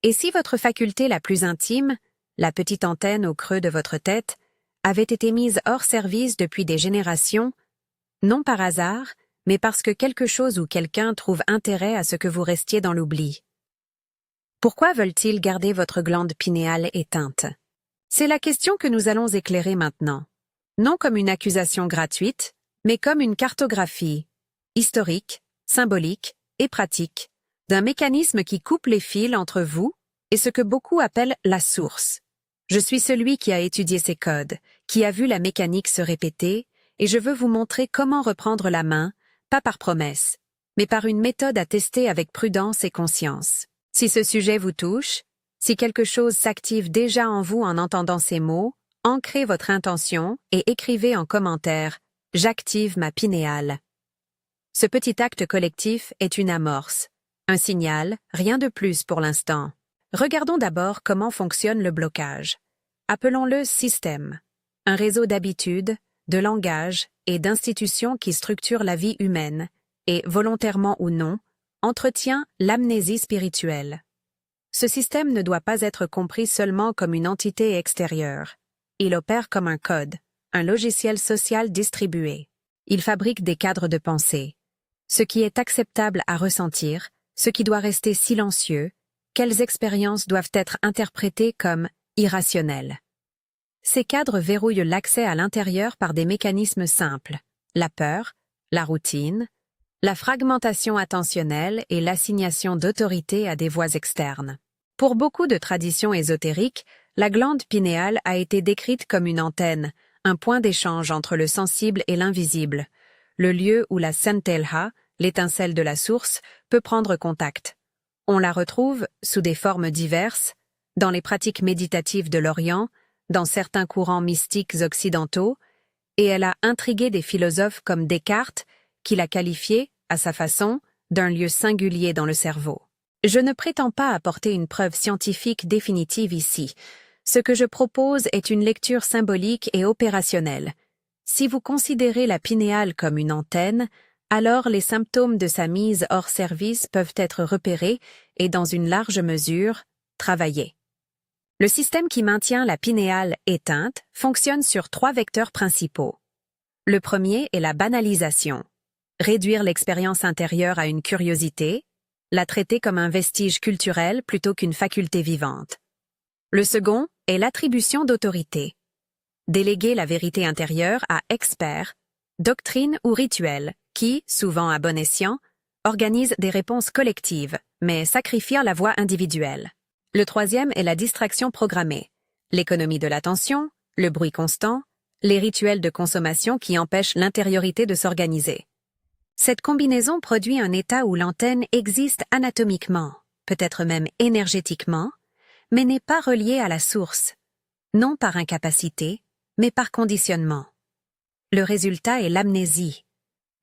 Et si votre faculté la plus intime, la petite antenne au creux de votre tête, avait été mise hors service depuis des générations, non par hasard, mais parce que quelque chose ou quelqu'un trouve intérêt à ce que vous restiez dans l'oubli? Pourquoi veulent-ils garder votre glande pinéale éteinte? C'est la question que nous allons éclairer maintenant. Non comme une accusation gratuite, mais comme une cartographie, historique, symbolique et pratique, d'un mécanisme qui coupe les fils entre vous et ce que beaucoup appellent la source. Je suis celui qui a étudié ces codes, qui a vu la mécanique se répéter, et je veux vous montrer comment reprendre la main, pas par promesse, mais par une méthode à tester avec prudence et conscience. Si ce sujet vous touche, si quelque chose s'active déjà en vous en entendant ces mots, ancrez votre intention et écrivez en commentaire « J'active ma pinéale ». Ce petit acte collectif est une amorce, un signal, rien de plus pour l'instant. Regardons d'abord comment fonctionne le blocage. Appelons-le système, un réseau d'habitudes, de langages et d'institutions qui structurent la vie humaine et, volontairement ou non, entretient l'amnésie spirituelle. Ce système ne doit pas être compris seulement comme une entité extérieure. Il opère comme un code, un logiciel social distribué. Il fabrique des cadres de pensée. Ce qui est acceptable à ressentir, ce qui doit rester silencieux, quelles expériences doivent être interprétées comme irrationnelles. Ces cadres verrouillent l'accès à l'intérieur par des mécanismes simples, la peur, la routine, la fragmentation attentionnelle et l'assignation d'autorité à des voix externes. Pour beaucoup de traditions ésotériques, la glande pinéale a été décrite comme une antenne, un point d'échange entre le sensible et l'invisible, le lieu où la centelha, l'étincelle de la source, peut prendre contact. On la retrouve, sous des formes diverses, dans les pratiques méditatives de l'Orient, dans certains courants mystiques occidentaux, et elle a intrigué des philosophes comme Descartes, qui l'a qualifiée, à sa façon, d'un lieu singulier dans le cerveau. Je ne prétends pas apporter une preuve scientifique définitive ici. Ce que je propose est une lecture symbolique et opérationnelle. Si vous considérez la pinéale comme une antenne, alors les symptômes de sa mise hors service peuvent être repérés et, dans une large mesure, travaillés. Le système qui maintient la pinéale éteinte fonctionne sur 3 vecteurs principaux. Le premier est la banalisation. Réduire l'expérience intérieure à une curiosité, la traiter comme un vestige culturel plutôt qu'une faculté vivante. Le second est l'attribution d'autorité. Déléguer la vérité intérieure à experts, doctrines ou rituels qui, souvent à bon escient, organisent des réponses collectives, mais sacrifiant la voix individuelle. Le troisième est la distraction programmée, l'économie de l'attention, le bruit constant, les rituels de consommation qui empêchent l'intériorité de s'organiser. Cette combinaison produit un état où l'antenne existe anatomiquement, peut-être même énergétiquement, mais n'est pas reliée à la source, non par incapacité, mais par conditionnement. Le résultat est l'amnésie.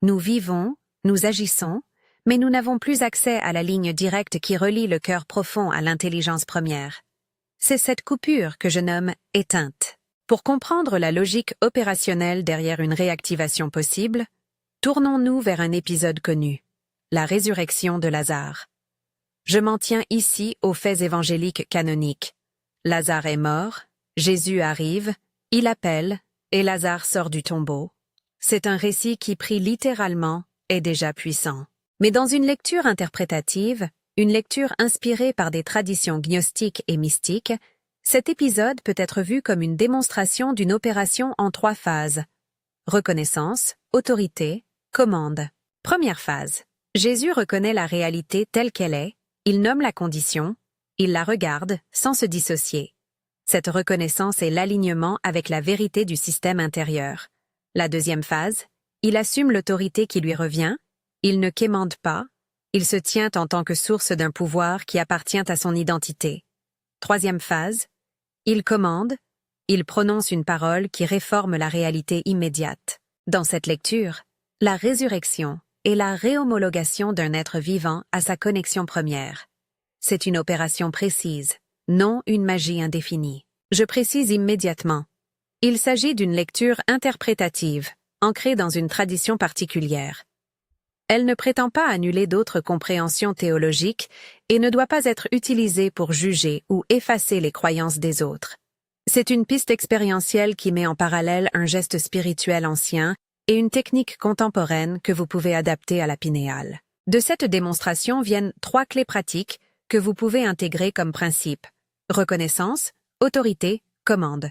Nous vivons, nous agissons, mais nous n'avons plus accès à la ligne directe qui relie le cœur profond à l'intelligence première. C'est cette coupure que je nomme éteinte. Pour comprendre la logique opérationnelle derrière une réactivation possible, tournons-nous vers un épisode connu, la résurrection de Lazare. Je m'en tiens ici aux faits évangéliques canoniques. Lazare est mort, Jésus arrive, il appelle, et Lazare sort du tombeau. C'est un récit qui, pris littéralement, est déjà puissant. Mais dans une lecture interprétative, une lecture inspirée par des traditions gnostiques et mystiques, cet épisode peut être vu comme une démonstration d'une opération en 3 phases. Reconnaissance, autorité, commande. Première phase. Jésus reconnaît la réalité telle qu'elle est, il nomme la condition, il la regarde sans se dissocier. Cette reconnaissance est l'alignement avec la vérité du système intérieur. La deuxième phase, il assume l'autorité qui lui revient, il ne quémande pas, il se tient en tant que source d'un pouvoir qui appartient à son identité. Troisième phase, il commande, il prononce une parole qui réforme la réalité immédiate. Dans cette lecture, la résurrection est la réhomologation d'un être vivant à sa connexion première. C'est une opération précise, non une magie indéfinie. Je précise immédiatement. Il s'agit d'une lecture interprétative, ancrée dans une tradition particulière. Elle ne prétend pas annuler d'autres compréhensions théologiques et ne doit pas être utilisée pour juger ou effacer les croyances des autres. C'est une piste expérientielle qui met en parallèle un geste spirituel ancien et une technique contemporaine que vous pouvez adapter à la pinéale. De cette démonstration viennent 3 clés pratiques que vous pouvez intégrer comme principe. Reconnaissance, autorité, commande.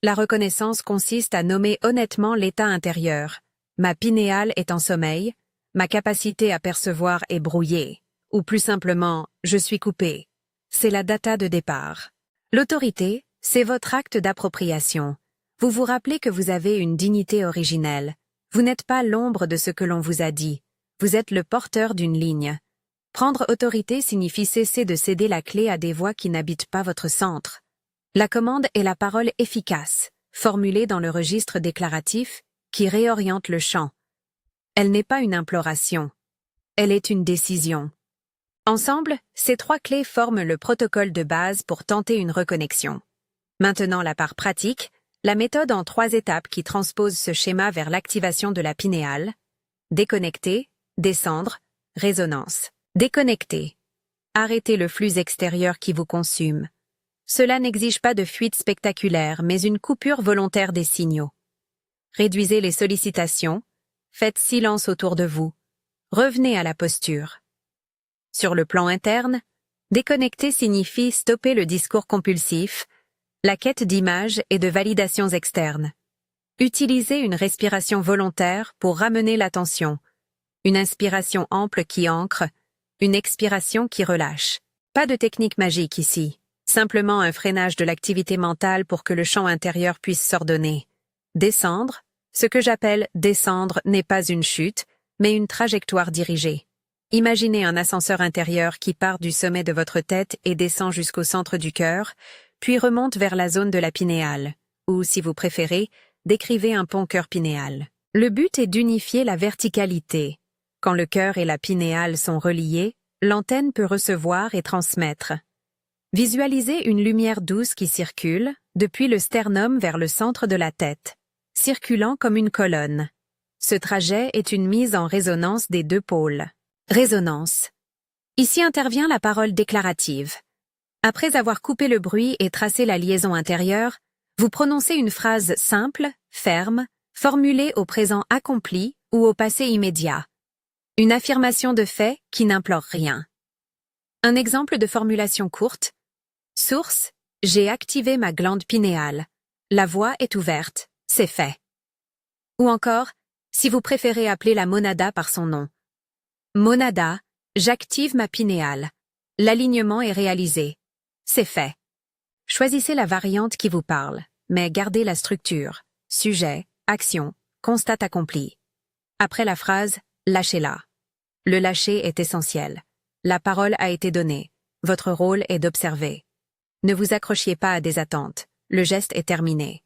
La reconnaissance consiste à nommer honnêtement l'état intérieur. Ma pinéale est en sommeil, ma capacité à percevoir est brouillée, ou plus simplement, je suis coupé. C'est la data de départ. L'autorité, c'est votre acte d'appropriation. Vous vous rappelez que vous avez une dignité originelle. Vous n'êtes pas l'ombre de ce que l'on vous a dit. Vous êtes le porteur d'une ligne. Prendre autorité signifie cesser de céder la clé à des voix qui n'habitent pas votre centre. La commande est la parole efficace, formulée dans le registre déclaratif, qui réoriente le champ. Elle n'est pas une imploration. Elle est une décision. Ensemble, ces 3 clés forment le protocole de base pour tenter une reconnexion. Maintenant la part pratique, la méthode en 3 étapes qui transpose ce schéma vers l'activation de la pinéale. Déconnecter, descendre, résonance. Déconnecter. Arrêtez le flux extérieur qui vous consume. Cela n'exige pas de fuite spectaculaire, mais une coupure volontaire des signaux. Réduisez les sollicitations, faites silence autour de vous, revenez à la posture. Sur le plan interne, déconnecter signifie stopper le discours compulsif, la quête d'images et de validations externes. Utilisez une respiration volontaire pour ramener l'attention, une inspiration ample qui ancre, une expiration qui relâche. Pas de technique magique ici, simplement un freinage de l'activité mentale pour que le champ intérieur puisse s'ordonner. Descendre, ce que j'appelle descendre n'est pas une chute, mais une trajectoire dirigée. Imaginez un ascenseur intérieur qui part du sommet de votre tête et descend jusqu'au centre du cœur, puis remonte vers la zone de la pinéale, ou, si vous préférez, décrivez un pont cœur-pinéal. Le but est d'unifier la verticalité. Quand le cœur et la pinéale sont reliés, l'antenne peut recevoir et transmettre. Visualisez une lumière douce qui circule, depuis le sternum vers le centre de la tête, circulant comme une colonne. Ce trajet est une mise en résonance des 2 pôles. Résonance. Ici intervient la parole déclarative. Après avoir coupé le bruit et tracé la liaison intérieure, vous prononcez une phrase simple, ferme, formulée au présent accompli ou au passé immédiat. Une affirmation de fait qui n'implore rien. Un exemple de formulation courte. Source, j'ai activé ma glande pinéale. La voie est ouverte, c'est fait. Ou encore, si vous préférez appeler la monada par son nom. Monada, j'active ma pinéale. L'alignement est réalisé. C'est fait. Choisissez la variante qui vous parle, mais gardez la structure. Sujet, action, constat accompli. Après la phrase, lâchez-la. Le lâcher est essentiel. La parole a été donnée. Votre rôle est d'observer. Ne vous accrochiez pas à des attentes. Le geste est terminé.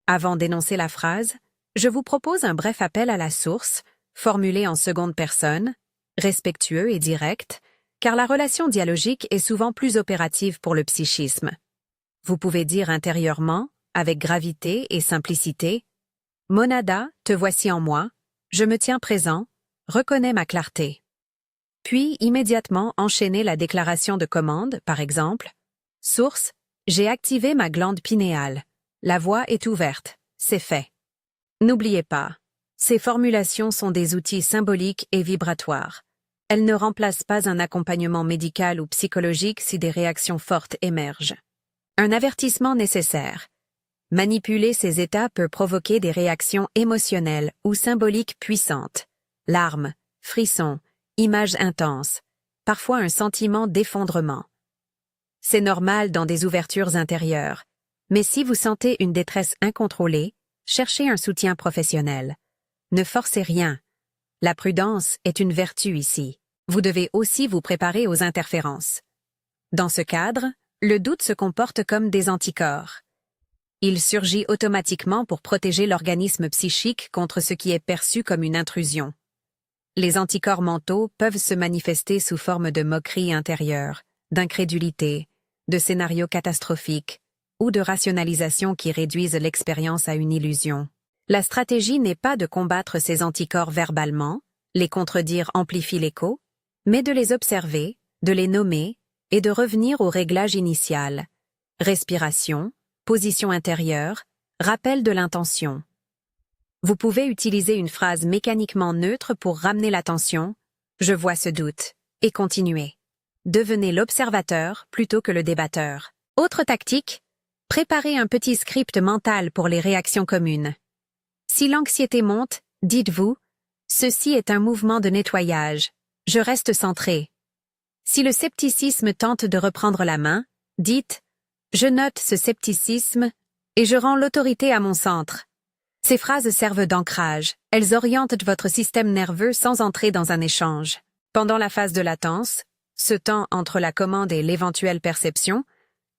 Avant d'énoncer la phrase, je vous propose un bref appel à la source, formulé en seconde personne, respectueux et direct, car la relation dialogique est souvent plus opérative pour le psychisme. Vous pouvez dire intérieurement, avec gravité et simplicité, « Monada, te voici en moi, je me tiens présent, reconnais ma clarté. » Puis immédiatement enchaîner la déclaration de commande, par exemple, « Source, j'ai activé ma glande pinéale. La voie est ouverte, c'est fait. » N'oubliez pas, ces formulations sont des outils symboliques et vibratoires. Elles ne remplacent pas un accompagnement médical ou psychologique si des réactions fortes émergent. Un avertissement nécessaire. Manipuler ces états peut provoquer des réactions émotionnelles ou symboliques puissantes. Larmes, frissons, images intenses, parfois un sentiment d'effondrement. C'est normal dans des ouvertures intérieures, mais si vous sentez une détresse incontrôlée, cherchez un soutien professionnel. Ne forcez rien. La prudence est une vertu ici. Vous devez aussi vous préparer aux interférences. Dans ce cadre, le doute se comporte comme des anticorps. Il surgit automatiquement pour protéger l'organisme psychique contre ce qui est perçu comme une intrusion. Les anticorps mentaux peuvent se manifester sous forme de moquerie intérieure, d'incrédulité, de scénarios catastrophiques ou de rationalisation qui réduisent l'expérience à une illusion. La stratégie n'est pas de combattre ces anticorps verbalement, Les contredire amplifie l'écho, mais de les observer, de les nommer et de revenir au réglage initial. Respiration, position intérieure, rappel de l'intention. Vous pouvez utiliser une phrase mécaniquement neutre pour ramener l'attention « Je vois ce doute » et continuer. Devenez l'observateur plutôt que le débatteur. Autre tactique, préparez un petit script mental pour les réactions communes. Si l'anxiété monte, dites-vous « Ceci est un mouvement de nettoyage, je reste centré ». Si le scepticisme tente de reprendre la main, dites « Je note ce scepticisme et je rends l'autorité à mon centre ». Ces phrases servent d'ancrage, elles orientent votre système nerveux sans entrer dans un échange. Pendant la phase de latence, ce temps entre la commande et l'éventuelle perception,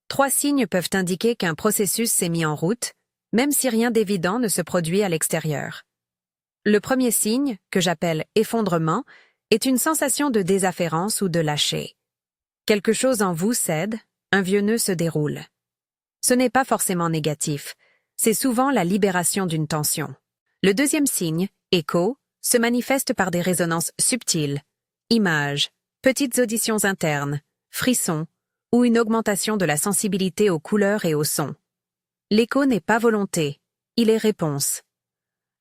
3 signes peuvent indiquer qu'un processus s'est mis en route, même si rien d'évident ne se produit à l'extérieur. Le premier signe, que j'appelle effondrement, est une sensation de désafférence ou de lâcher. Quelque chose en vous cède, un vieux nœud se déroule. Ce n'est pas forcément négatif, c'est souvent la libération d'une tension. Le deuxième signe, écho, se manifeste par des résonances subtiles, images, petites auditions internes, frissons, ou une augmentation de la sensibilité aux couleurs et aux sons. L'écho n'est pas volonté, il est réponse.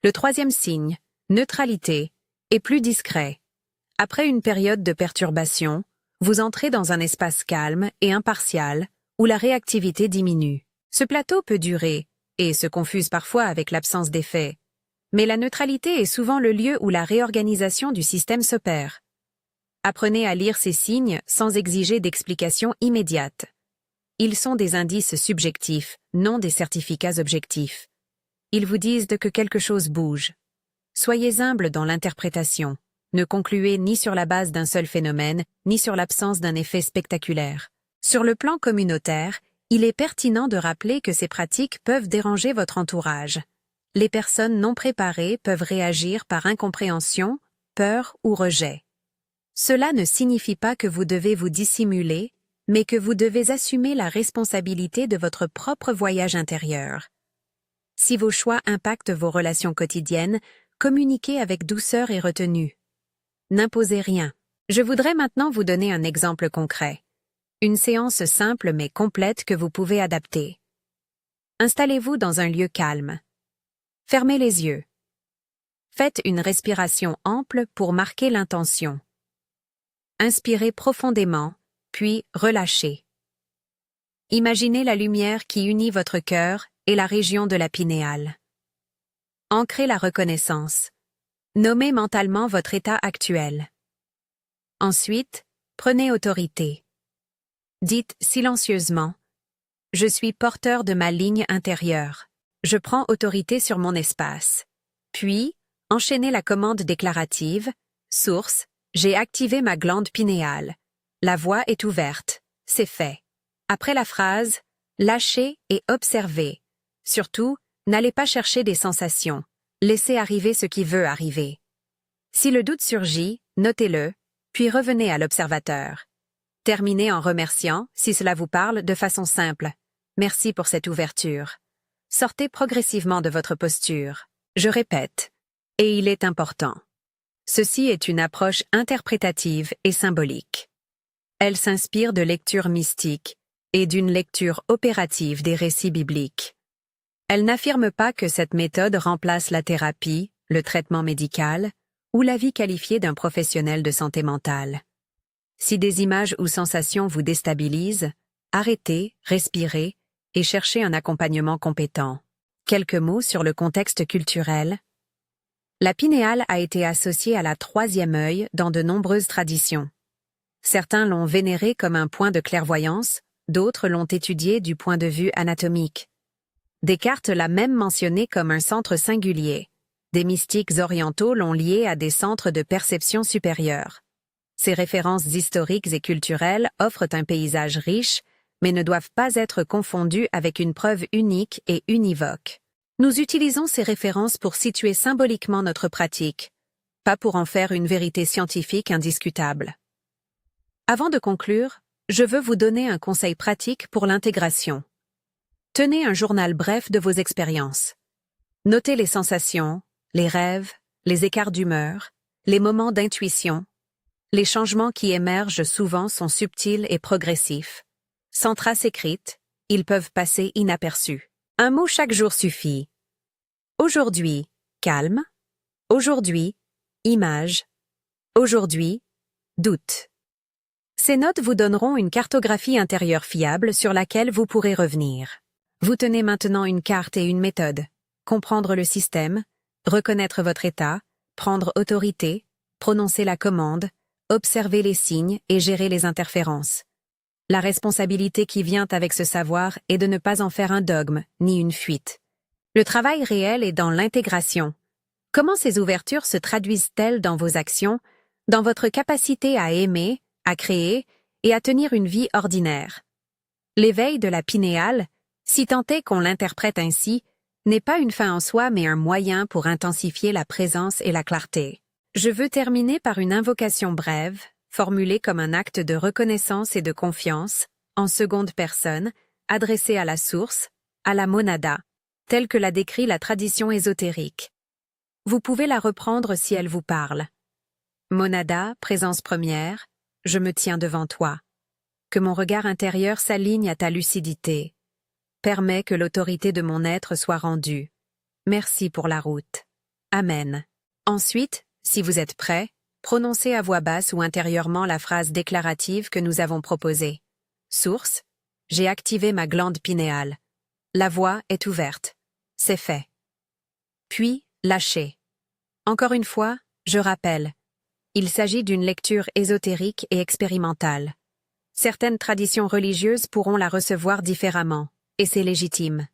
Le troisième signe, neutralité, est plus discret. Après une période de perturbation, vous entrez dans un espace calme et impartial où la réactivité diminue. Ce plateau peut durer et se confuse parfois avec l'absence d'effet, mais la neutralité est souvent le lieu où la réorganisation du système s'opère. Apprenez à lire ces signes sans exiger d'explications immédiates. Ils sont des indices subjectifs, non des certificats objectifs. Ils vous disent que quelque chose bouge. Soyez humble dans l'interprétation. Ne concluez ni sur la base d'un seul phénomène, ni sur l'absence d'un effet spectaculaire. Sur le plan communautaire, il est pertinent de rappeler que ces pratiques peuvent déranger votre entourage. Les personnes non préparées peuvent réagir par incompréhension, peur ou rejet. Cela ne signifie pas que vous devez vous dissimuler, mais que vous devez assumer la responsabilité de votre propre voyage intérieur. Si vos choix impactent vos relations quotidiennes, communiquez avec douceur et retenue. N'imposez rien. Je voudrais maintenant vous donner un exemple concret. Une séance simple mais complète que vous pouvez adapter. Installez-vous dans un lieu calme. Fermez les yeux. Faites une respiration ample pour marquer l'intention. Inspirez profondément, puis relâchez. Imaginez la lumière qui unit votre cœur et la région de la pinéale. Ancrez la reconnaissance. Nommez mentalement votre état actuel. Ensuite, prenez autorité. Dites silencieusement « Je suis porteur de ma ligne intérieure. Je prends autorité sur mon espace. » Puis, enchaînez la commande déclarative « Source, j'ai activé ma glande pinéale. La voie est ouverte. C'est fait. » Après la phrase, lâchez et observez. Surtout, n'allez pas chercher des sensations. Laissez arriver ce qui veut arriver. Si le doute surgit, notez-le, puis revenez à l'observateur. Terminez en remerciant, si cela vous parle, de façon simple. Merci pour cette ouverture. Sortez progressivement de votre posture. Je répète, et il est important. Ceci est une approche interprétative et symbolique. Elle s'inspire de lectures mystiques et d'une lecture opérative des récits bibliques. Elle n'affirme pas que cette méthode remplace la thérapie, le traitement médical ou l'avis qualifié d'un professionnel de santé mentale. Si des images ou sensations vous déstabilisent, arrêtez, respirez et cherchez un accompagnement compétent. Quelques mots sur le contexte culturel. La pinéale a été associée à la troisième œil dans de nombreuses traditions. Certains l'ont vénérée comme un point de clairvoyance, d'autres l'ont étudiée du point de vue anatomique. Descartes l'a même mentionnée comme un centre singulier. Des mystiques orientaux l'ont liée à des centres de perception supérieure. Ces références historiques et culturelles offrent un paysage riche, mais ne doivent pas être confondues avec une preuve unique et univoque. Nous utilisons ces références pour situer symboliquement notre pratique, pas pour en faire une vérité scientifique indiscutable. Avant de conclure, je veux vous donner un conseil pratique pour l'intégration. Tenez un journal bref de vos expériences. Notez les sensations, les rêves, les écarts d'humeur, Les moments d'intuition. Les changements qui émergent souvent sont subtils et progressifs. Sans trace écrite, ils peuvent passer inaperçus. Un mot chaque jour suffit. Aujourd'hui, calme. Aujourd'hui, image. Aujourd'hui, doute. Ces notes vous donneront une cartographie intérieure fiable sur laquelle vous pourrez revenir. Vous tenez maintenant une carte et une méthode. Comprendre le système, reconnaître votre état, prendre autorité, prononcer la commande, observer les signes et gérer les interférences. La responsabilité qui vient avec ce savoir est de ne pas en faire un dogme, ni une fuite. Le travail réel est dans l'intégration. Comment ces ouvertures se traduisent-elles dans vos actions, dans votre capacité à aimer, à créer et à tenir une vie ordinaire? L'éveil de la pinéale, si tant est qu'on l'interprète ainsi, n'est pas une fin en soi mais un moyen pour intensifier la présence et la clarté. Je veux terminer par une invocation brève, formulée comme un acte de reconnaissance et de confiance, en seconde personne, adressée à la source, à la monada, telle que la décrit la tradition ésotérique. Vous pouvez la reprendre si elle vous parle. Monada, présence première, je me tiens devant toi. Que mon regard intérieur s'aligne à ta lucidité. Permets que l'autorité de mon être soit rendue. Merci pour la route. Amen. Ensuite, si vous êtes prêt, prononcez à voix basse ou intérieurement la phrase déclarative que nous avons proposée. Source, j'ai activé ma glande pinéale. La voie est ouverte. C'est fait. Puis, lâchez. Encore une fois, je rappelle. Il s'agit d'une lecture ésotérique et expérimentale. Certaines traditions religieuses pourront la recevoir différemment, et c'est légitime.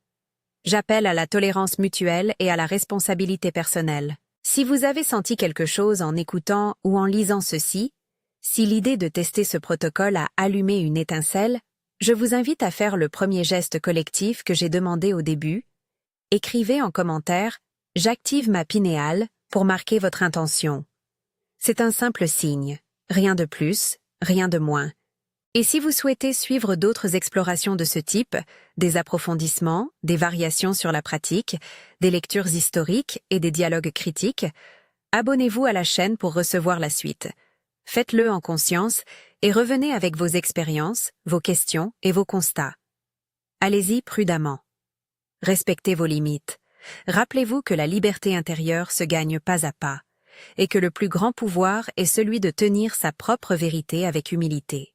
J'appelle à la tolérance mutuelle et à la responsabilité personnelle. Si vous avez senti quelque chose en écoutant ou en lisant ceci, si l'idée de tester ce protocole a allumé une étincelle, je vous invite à faire le premier geste collectif que j'ai demandé au début. Écrivez en commentaire « J'active ma pinéale » pour marquer votre intention. C'est un simple signe, rien de plus, rien de moins. Et si vous souhaitez suivre d'autres explorations de ce type, des approfondissements, des variations sur la pratique, des lectures historiques et des dialogues critiques, abonnez-vous à la chaîne pour recevoir la suite. Faites-le en conscience et revenez avec vos expériences, vos questions et vos constats. Allez-y prudemment. Respectez vos limites. Rappelez-vous que la liberté intérieure se gagne pas à pas, et que le plus grand pouvoir est celui de tenir sa propre vérité avec humilité.